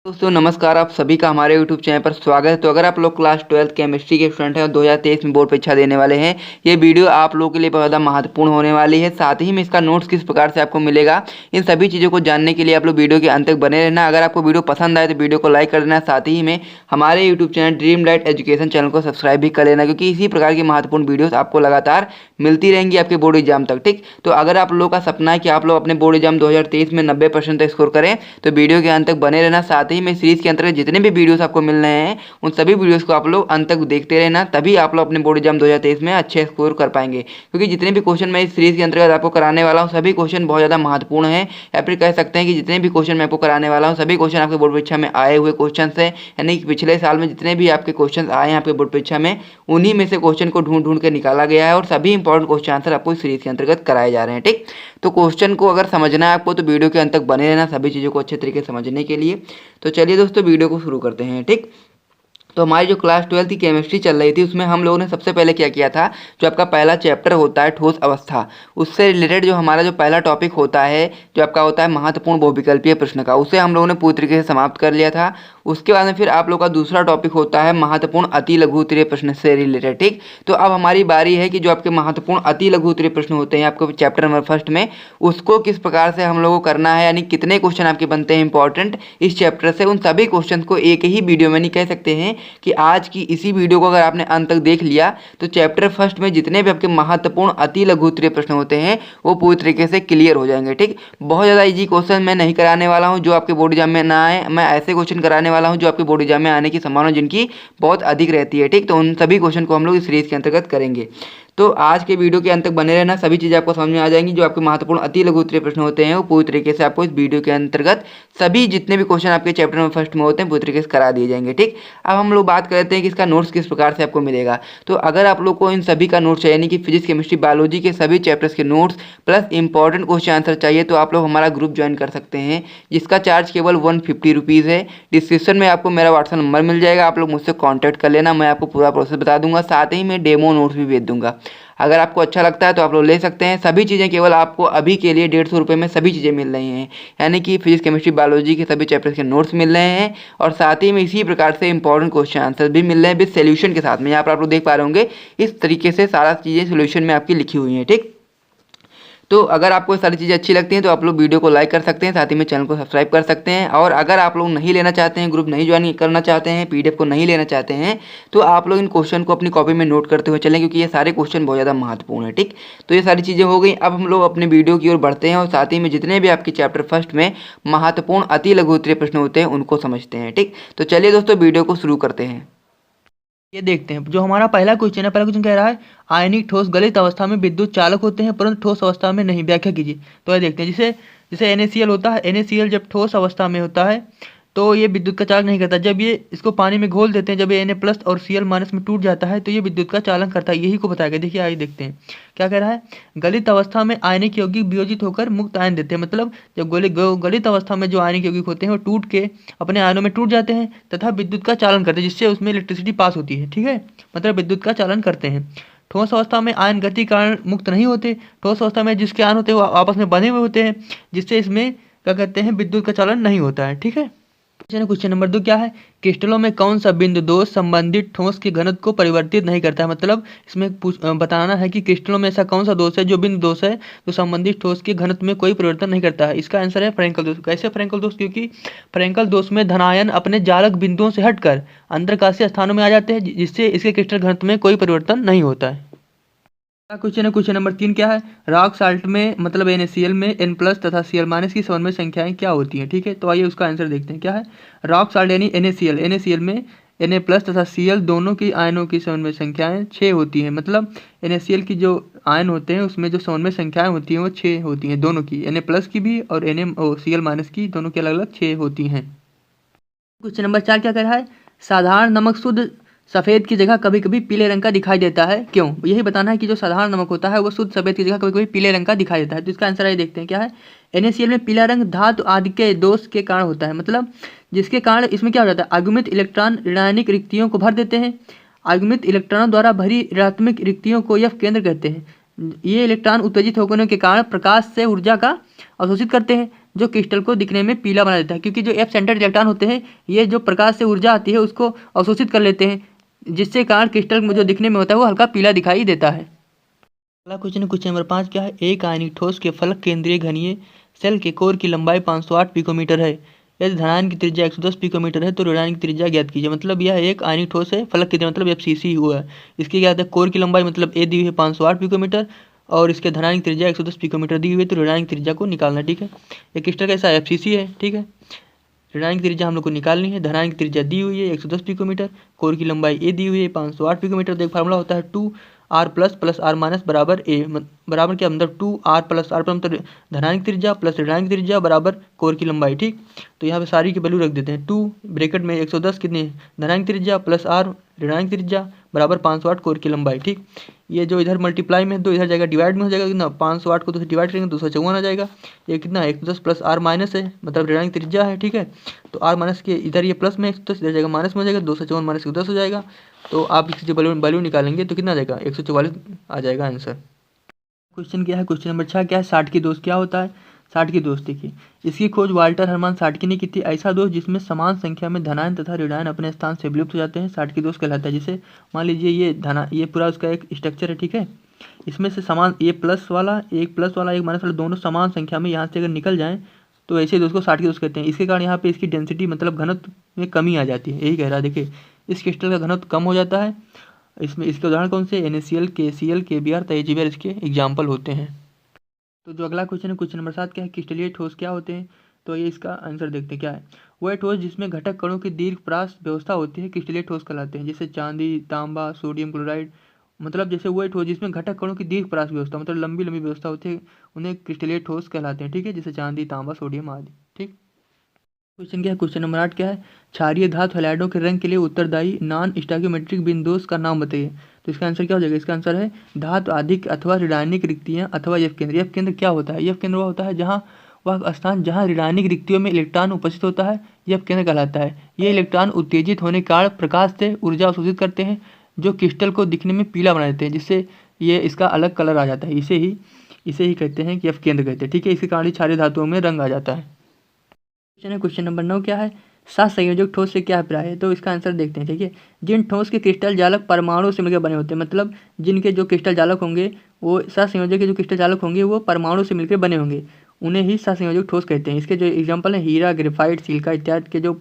दोस्तों नमस्कार, आप सभी का हमारे YouTube चैनल पर स्वागत है। तो अगर आप लोग क्लास 12 केमिस्ट्री के स्टूडेंट हैं और 2023 में बोर्ड परीक्षा देने वाले हैं, ये वीडियो आप लोगों के लिए बहुत ज़्यादा महत्वपूर्ण होने वाली है। साथ ही में इसका नोट्स किस प्रकार से आपको मिलेगा, इन सभी चीज़ों को जानने के लिए आप लोग वीडियो के अंत तक बने रहना। अगर आपको वीडियो पसंद आए तो वीडियो को लाइक कर देना। साथ ही में हमारे YouTube channel dream light education channel को सब्सक्राइब भी कर लेना, क्योंकि इसी प्रकार की महत्वपूर्ण वीडियोज़ आपको लगातार मिलती रहेंगी आपके बोर्ड एग्जाम तक। ठीक, तो अगर आप लोगों का सपना है कि आप लोग अपने बोर्ड एग्जाम 2023 में 90% तक स्कोर करें, तो वीडियो के अंत तक बने रहना। साथ ही में सीरीज के अंतर्गत जितने भी वीडियोस आपको मिल रहे हैं, उन सभी वीडियोस को आप लोग अंत तक देखते रहना, तभी आप लोग अपने बोर्ड एग्जाम 2023 में अच्छे स्कोर कर पाएंगे। क्योंकि जितने भी क्वेश्चन मैं इस सीरीज के अंतर्गत आपको कराने वाला हूँ, सभी क्वेश्चन बहुत ज़्यादा महत्वपूर्ण हैं। या फिर कह सकते हैं कि जितने भी क्वेश्चन मैं आपको कराने वाला हूँ, सभी क्वेश्चन आपके बोर्ड परीक्षा में आए हुए क्वेश्चन हैं। यानी कि पिछले साल में जितने भी आपके क्वेश्चन आए हैं आपके बोर्ड परीक्षा में, उन्हीं में से क्वेश्चन को ढूंढ ढूंढ के निकाला गया है और सभी इंपॉर्टेंट क्वेश्चन आंसर आपको इस सीरीज के अंतर्गत कराए जा रहे हैं। ठीक, तो क्वेश्चन को अगर समझना है आपको, तो वीडियो के अंत तक बने रहना सभी चीज़ों को अच्छे तरीके से समझने के लिए। तो चलिए दोस्तों, वीडियो को शुरू करते हैं। ठीक, तो हमारी जो क्लास 12 की केमिस्ट्री चल रही थी, उसमें हम लोगों ने सबसे पहले क्या किया था, जो आपका पहला चैप्टर होता है ठोस अवस्था, उससे रिलेटेड जो हमारा जो पहला टॉपिक होता है, जो आपका होता है महत्वपूर्ण बहुविकल्पीय प्रश्न का, उसे हम लोगों ने पूरी तरीके से समाप्त कर लिया था। उसके बाद में फिर आप लोग का दूसरा टॉपिक होता है महत्वपूर्ण अति लघु उत्तरीय प्रश्न से रिलेटेड। ठीक, तो अब हमारी बारी है कि जो आपके महत्वपूर्ण अति लघु उत्तरीय प्रश्न होते हैं आपको चैप्टर नंबर फर्स्ट में, उसको किस प्रकार से हम लोगों को करना है, यानी कितने क्वेश्चन आपके बनते हैं इंपॉर्टेंट इस चैप्टर से, उन सभी क्वेश्चन को एक ही वीडियो में, नहीं कह सकते हैं कि आज की इसी वीडियो को अगर आपने अंत तक देख लिया, तो चैप्टर फर्स्ट में जितने भी आपके महत्वपूर्ण अति लघु उत्तरीय प्रश्न होते हैं वो पूरी तरीके से क्लियर हो जाएंगे। ठीक, बहुत ज़्यादा इजी क्वेश्चन मैं नहीं कराने वाला हूं जो आपके बोर्ड एग्जाम में ना आए, मैं ऐसे क्वेश्चन कराने वाला हूं जो आपके बोर्ड एग्जाम में आने की संभावना जिनकी बहुत अधिक रहती है। ठीक, तो उन सभी क्वेश्चन को हम लोग इस सीरीज के अंतर्गत करेंगे। तो आज के वीडियो के अंत तक बने रहना, सभी चीज़ें आपको समझ में आ जाएंगी। जो आपके महत्वपूर्ण अति लघु उत्तरीय प्रश्न होते हैं वो पूरी तरीके से आपको इस वीडियो के अंतर्गत सभी जितने भी क्वेश्चन आपके चैप्टर में फर्स्ट में होते हैं पूरी तरीके से करा दिए जाएंगे। ठीक, अब हम लोग बात करते हैं कि इसका नोट्स किस प्रकार से आपको मिलेगा। तो अगर आप लोग को इन सभी का नोट्स चाहिए, यानी कि फिजिक्स केमिस्ट्री बायोलॉजी के सभी चैप्टर्स के notes plus important question answer चाहिए, तो आप लोग हमारा ग्रुप ज्वाइन कर सकते हैं, जिसका चार्ज केवल 150 रुपीज़ है। डिस्क्रिप्शन में आपको मेरा व्हाट्सएप नंबर मिल जाएगा, आप लोग मुझसे कॉन्टैक्ट कर लेना, मैं आपको पूरा प्रोसेस बता दूंगा, साथ ही में डेमो नोट्स भी भेज दूंगा। अगर आपको अच्छा लगता है तो आप लोग ले सकते हैं। सभी चीज़ें केवल आपको अभी के लिए 150 रुपये में सभी चीज़ें मिल रही हैं, यानी कि फिजिक्स केमिस्ट्री बायोलॉजी के सभी चैप्टर्स के नोट्स मिल रहे हैं और साथ ही में इसी प्रकार से इंपॉर्टेंट क्वेश्चन आंसर भी मिल रहे हैं विद सोल्यूशन के साथ में। यहाँ पर आप लोग देख पा रहे होंगे इस तरीके से सारा चीज़ें सोल्यूशन में आपकी लिखी हुई हैं। ठीक, तो अगर आपको सारी चीज़ें अच्छी लगती हैं तो आप लोग वीडियो को लाइक कर सकते हैं, साथ ही में चैनल को सब्सक्राइब कर सकते हैं। और अगर आप लोग नहीं लेना चाहते हैं, ग्रुप नहीं ज्वाइन करना चाहते हैं, पीडीएफ को नहीं लेना चाहते हैं, तो आप लोग इन क्वेश्चन को अपनी कॉपी में नोट करते हुए चलें, क्योंकि ये सारे क्वेश्चन बहुत ज़्यादा महत्वपूर्ण है। ठीक, तो ये सारी चीज़ें हो गई। अब हम लोग अपने वीडियो की ओर बढ़ते हैं और साथ ही में जितने भी आपके चैप्टर फर्स्ट में महत्वपूर्ण अति लघु उत्तरीय प्रश्न होते हैं उनको समझते हैं। ठीक, तो चलिए दोस्तों वीडियो को शुरू करते हैं। ये देखते हैं जो हमारा पहला क्वेश्चन है। पहला क्वेश्चन कह रहा है आयनिक ठोस गलित अवस्था में विद्युत चालक होते हैं परंतु ठोस अवस्था में नहीं, व्याख्या कीजिए। तो ये देखते हैं, जैसे जैसे NaCl होता है, NaCl जब ठोस अवस्था में होता है तो ये विद्युत का चालक नहीं करता। जब ये इसको पानी में घोल देते हैं, जब ये Na+ और Cl- में टूट जाता है तो ये विद्युत का चालन करता है। यही को बताया गया। देखिए आइए देखते हैं क्या कह रहा है। गलित अवस्था में आयनिक यौगिक वियोजित होकर मुक्त आयन देते हैं, मतलब जब गलित अवस्था में जो आयनिक यौगिक होते हैं वो टूट के अपने आयनों में टूट जाते हैं तथा विद्युत का चालन करते हैं, जिससे उसमें इलेक्ट्रिसिटी पास होती है। ठीक है, मतलब विद्युत का चालन करते हैं। ठोस अवस्था में आयन गति कारण मुक्त नहीं होते। ठोस अवस्था में जिसके आयन होते हैं वो आपस में बंधे हुए होते हैं, जिससे इसमें क्या कहते हैं, विद्युत का चालन नहीं होता है। ठीक है, क्वेश्चन नंबर 2 क्या है, क्रिस्टलों में कौन सा बिंदु दोष संबंधित ठोस के घनत्व को परिवर्तित नहीं करता है। मतलब इसमें बताना है कि क्रिस्टलों में ऐसा कौन सा दोष है जो बिंदु दोष है जो संबंधित ठोस के घनत्व में कोई परिवर्तन नहीं करता है। इसका आंसर है फ्रैंकल दोष। कैसे फ्रैंकल दोष, क्योंकि फ्रैंकल दोष में धनायन अपने जालक बिंदुओं से हटकर अंतरकाशीय स्थानों में आ जाते हैं, जिससे इसके क्रिस्टल घनत्व में कोई परिवर्तन नहीं होता है। क्वेश्चन है, क्वेश्चन नंबर 3 क्या है, रॉक साल्ट में मतलब NaCl में N+ तथा Cl- की समन्वय संख्याएं क्या होती हैं। ठीक है, तो आइए उसका आंसर देखते हैं क्या है। रॉक साल्ट यानी NaCl में Na+ तथा Cl दोनों की आयनों की समन्वय संख्याएं 6 होती हैं। मतलब NaCl की जो आयन होते हैं उसमें जो समन्वय संख्याएं होती हैं वो 6 होती हैं, दोनों की, Na+ की भी और Cl- की, दोनों की अलग अलग 6 होती हैं। क्वेश्चन नंबर 4 क्या कह रहा है, साधारण नमक शुद्ध सफ़ेद की जगह कभी कभी पीले रंग का दिखाई देता है, क्यों। यही बताना है कि जो साधारण नमक होता है वो शुद्ध सफ़ेद की जगह कभी कभी पीले रंग का दिखाई देता है। तो इसका आंसर आइए देखते हैं क्या है। NaCl में पीला रंग धातु आदि के दोष के कारण होता है, मतलब जिसके कारण इसमें क्या हो जाता है, आगुमित इलेक्ट्रॉन ऋणायनिक रिक्तियों को भर देते हैं। आगुमित इलेक्ट्रॉनों द्वारा भरी ऋणात्मक रिक्तियों को यह केंद्र कहते हैं। ये इलेक्ट्रॉन उत्तेजित होने के कारण प्रकाश से ऊर्जा का अवशोषित करते हैं, जो क्रिस्टल को दिखने में पीला बना देता है, क्योंकि जो एफ सेंटर्ड इलेक्ट्रॉन होते हैं ये जो प्रकाश से ऊर्जा आती है उसको अवशोषित कर लेते हैं, जिससे कारण क्रिस्टल में जो दिखने में होता है वो हल्का पीला दिखाई देता है। अगला क्वेश्चन नंबर 5 क्या है? एक आयनिक ठोस के फलक केंद्रीय घनीय सेल के कोर की लंबाई 508 पिकोमीटर है। यदि धनायन की त्रिज्या 110 पिकोमीटर है तो ऋणायन की त्रिज्या ज्ञात कीजिए। मतलब यह एक आयनिक ठोस है, फलक केंद्र मतलब FCC हुआ है। इसकी ज्ञात है कोर की लंबाई मतलब A दी हुई है 508 पिकोमीटर और इसके धनायन की त्रिज्या 110 पिकोमीटर दी हुई है, तो ऋणायन की त्रिज्या को निकालना। ठीक है, एक क्रिस्टल कैसा FCC है। ठीक है, ऋणायन की त्रिज्या हम लोग को निकालनी है। धनायन की त्रिज्या दी हुई है 110 पिकोमीटर, कोर की लंबाई A दी हुई है 508 पिकोमीटर। तो एक फार्मूला होता है 2r प्लस r माइनस बराबर A बराबर क्या मतलब 2r प्लस r मतलब धनायन की त्रिज्या प्लस ऋणायन की त्रिज्या बराबर कोर की लंबाई। ठीक, तो यहाँ पे सारी की वैल्यू रख देते हैं। 2 ब्रैकेट में 110 कितनी धनायन की त्रिज्या प्लस r ऋणायन की त्रिज्या बराबर 508 कोर की लंबाई। ठीक, ये जो इधर मल्टीप्लाई में तो इधर जाएगा डिवाइड में हो जाएगा कितना 508 को 2 से डिवाइड करेंगे 254 आ जाएगा। ये कितना 110 प्लस r माइनस है मतलब ऋणायन की त्रिज्या है। ठीक है, तो r माइनस के इधर ये प्लस में 110 इधर जाएगा माइनस में हो जाएगा 254 माइनस 110 हो जाएगा। तो आप इसकी जो वैल्यू निकालेंगे तो कितना आ जाएगा 144 आ जाएगा आंसर। क्वेश्चन क्या है? क्वेश्चन नंबर 6 क्या है? साठ की दोष क्या होता है? साठ की दोष देखिए, इसकी खोज वाल्टर हरमान साठकी ने की थी। ऐसा दोष जिसमें समान संख्या में धनायन तथा ऋणायन अपने स्थान से विलुप्त हो जाते हैं साठ की दोष कहलाता है। जैसे मान लीजिए ये पूरा उसका एक स्ट्रक्चर है। ठीक है, इसमें से समान एक प्लस वाला एक माइनस वाला दोनों समान संख्या में यहाँ से अगर निकल जाएं तो ऐसे दोष को साठ की दोष कहते हैं। इसके कारण यहाँ पे इसकी डेंसिटी मतलब घनत्व में कमी आ जाती है, यही कह रहा है। देखिए इस क्रिस्टल का घनत्व कम हो जाता है। इसमें इसके उदाहरण कौन से? NaCl, KCl, KBr, AgBr इसके एग्जाम्पल होते हैं। तो जो अगला क्वेश्चन है क्वेश्चन नंबर 7 क्या है? क्रिस्टलीय ठोस क्या होते हैं? तो ये इसका आंसर देखते हैं क्या है। वह ठोस जिसमें घटक कणों की दीर्घ परास व्यवस्था होती है क्रिस्टलीय ठोस कहलाते हैं। जैसे चांदी, तांबा, सोडियम क्लोराइड, मतलब जैसे वह ठोस जिसमें घटक कणों की दीर्घ परास व्यवस्था मतलब लंबी लंबी व्यवस्था होती है उन्हें क्रिस्टलीय ठोस कहलाते हैं। ठीक है, जैसे चांदी, तांबा, सोडियम आदि। ठीक, क्वेश्चन क्या है? क्वेश्चन नंबर 8 क्या है? क्षारीय धातु हैलाइडों के रंग के लिए उत्तरदायी नॉन स्टोइकियोमेट्रिक बिंदुओं का नाम बताइए। तो इसका आंसर क्या हो जाएगा? इसका आंसर है धातु अधिक अथवा ऋणायनिक रिक्तियां अथवा एफ केंद्र। एफ केंद्र क्या होता है? एफ केंद्र वह होता है जहाँ वह स्थान जहाँ ऋणायनिक रिक्तियों में इलेक्ट्रॉन उपस्थित होता है, एफ केंद्र कहलाता है। ये इलेक्ट्रॉन उत्तेजित होने के कारण प्रकाश से ऊर्जा अवशोषित करते हैं जो क्रिस्टल को दिखने में पीला बना देते हैं, जिससे ये इसका अलग कलर आ जाता है। इसे ही कहते हैं कि एफ केंद्र कहते हैं। ठीक है, इसके कारण ही क्षारीय धातुओं में रंग आ जाता है। क्वेश्चन है क्वेश्चन नंबर 9 क्या है? सहसंयोजक ठोस से क्या अभिप्राय है? तो इसका आंसर देखते हैं। ठीक है, जिन ठोस के क्रिस्टल जालक परमाणु से मिलकर बने होते हैं, मतलब जिनके जो क्रिस्टल जालक होंगे वो सहसंयोजक के जो क्रिस्टल जालक होंगे वो परमाणु से मिलकर बने होंगे, उन्हें ही सहसंयोजक ठोस कहते हैं। इसके जो एग्जाम्पल है हीरा, ग्रेफाइट, सिलिका इत्यादि के जो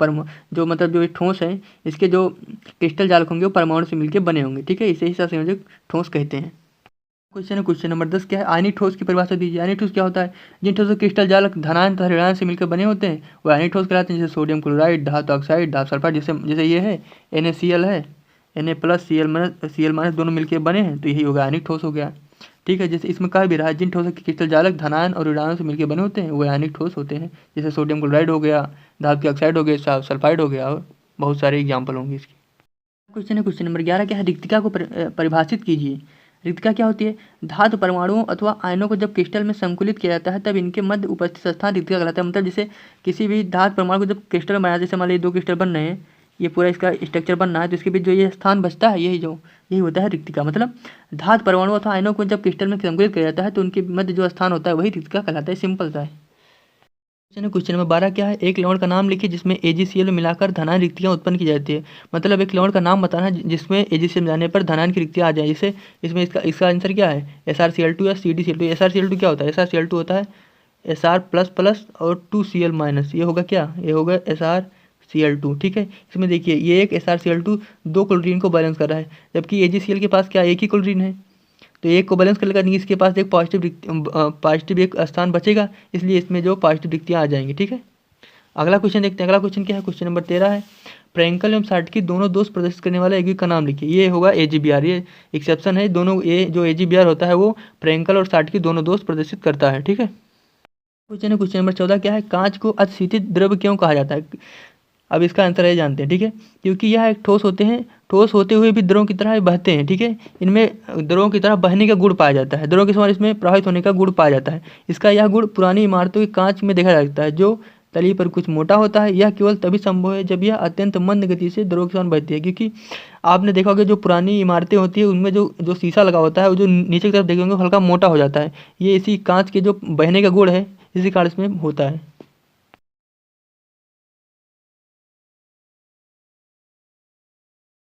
मतलब जो ठोस है इसके जो क्रिस्टल जालक होंगे वो परमाणु से मिलकर बने होंगे। ठीक है, इसे ही सहसंयोजक ठोस कहते हैं। क्वेश्चन है क्वेश्चन नंबर 10 क्या है? आयनिक ठोस की परिभाषा दीजिए। आयनिक ठोस क्या होता है? जिन ठोस क्रिस्टल जालक धनायन तथा ऋणायन से मिलकर बने होते हैं वो आयनिक ठोस कहलाते हैं। जैसे सोडियम क्लोराइड, धातु ऑक्साइड, धातु सल्फाइड, जैसे ये है NaCl है, Na प्लस Cl माइनस दोनों मिलकर बने हैं तो यही होगा आयनिक ठोस हो गया। ठीक है, जैसे इसमें कहा भी रहा है जिन ठोस के क्रिस्टल जालक धनायन और ऋणायन से मिलकर बने होते हैं वो आयनिक ठोस होते हैं। जैसे सोडियम क्लोराइड हो गया, धातु ऑक्साइड हो गया, सल्फाइड हो गया और बहुत सारे एग्जाम्पल होंगे इसके। क्वेश्चन है क्वेश्चन नंबर 11 क्या है? रिक्तिका को परिभाषित कीजिए। रिक्तिका क्या होती है? धातु परमाणुओं अथवा आयनों को जब क्रिस्टल में संकुलित किया जाता है तब इनके मध्य उपस्थित स्थान रिक्तिका कहलाता है। मतलब जैसे किसी भी धातु परमाणु को जब क्रिस्टल में बनाया, जैसे मान लीजिए 2 क्रिस्टल बन रहे हैं, ये पूरा इसका स्ट्रक्चर बनना है तो इसके बीच जो ये स्थान बचता है यही होता है रिक्तिका। मतलब धातु परमाणु अथवा आयनों को जब क्रिस्टल में संकुलित किया जाता है तो उनके मध्य जो स्थान होता है वही रिक्तिका कहलाता है। सिंपल सा है। क्वेश्चन नंबर 12 क्या है? एक लवण का नाम लिखिए जिसमें AgCl मिलाकर धनायन रिक्तियाँ उत्पन्न की जाती है। मतलब एक लवण का नाम बताना है जिसमें AgCl जाने पर धनायन की रिक्तियाँ आ जाए। जैसे इसमें इसका आंसर क्या है? SrCl2 या CdCl2। SrCl2 क्या होता है? SrCl2 होता है Sr प्लस प्लस और 2Cl माइनस, ये होगा क्या? ये होगा SrCl2। ठीक है, इसमें देखिए ये एक SrCl2 2 क्लोरीन को बैलेंस कर रहा है, जबकि AgCl के पास क्या एक ही क्लोरीन है, तो एक को बैलेंस करने का नहीं, इसके पास एक पॉजिटिव एक स्थान बचेगा, इसलिए इसमें जो पॉजिटिव रिक्तियाँ आ जाएंगी। ठीक है, अगला क्वेश्चन देखते हैं। अगला क्वेश्चन क्या है? क्वेश्चन नंबर 13 है फ्रैंकल एवं साटकी दोनों दोष प्रदर्शित करने वाला यौगिक का नाम लिखिए। ये होगा AgBr, ये एक्सेप्शन है। दोनों ये जो AgBr होता है वो फ्रैंकल और साटकी दोनों दोष प्रदर्शित करता है। ठीक है, क्वेश्चन है क्वेश्चन नंबर 14 क्या है? कांच को अतिशीतित द्रव्य क्यों कहा जाता है? अब इसका आंसर है जानते हैं। ठीक है, क्योंकि यह एक ठोस होते हैं, ठोस होते हुए भी द्रवों की तरह बहते हैं। ठीक है, इनमें द्रवों की तरह बहने का गुण पाया जाता है, द्रवों के समान इसमें प्रभावित होने का गुण पाया जाता है। इसका यह गुण पुरानी इमारतों के कांच में देखा जाता है जो तली पर कुछ मोटा होता है। यह केवल तभी संभव है जब यह अत्यंत मंद गति से द्रव के समान बहती है, क्योंकि आपने देखा होगा जो पुरानी इमारतें होती है उनमें जो जो शीशा लगा होता है वो जो नीचे की तरफ देखेंगे हल्का मोटा हो जाता है। ये इसी कांच के जो बहने का गुण है इसी कारण इसमें होता है।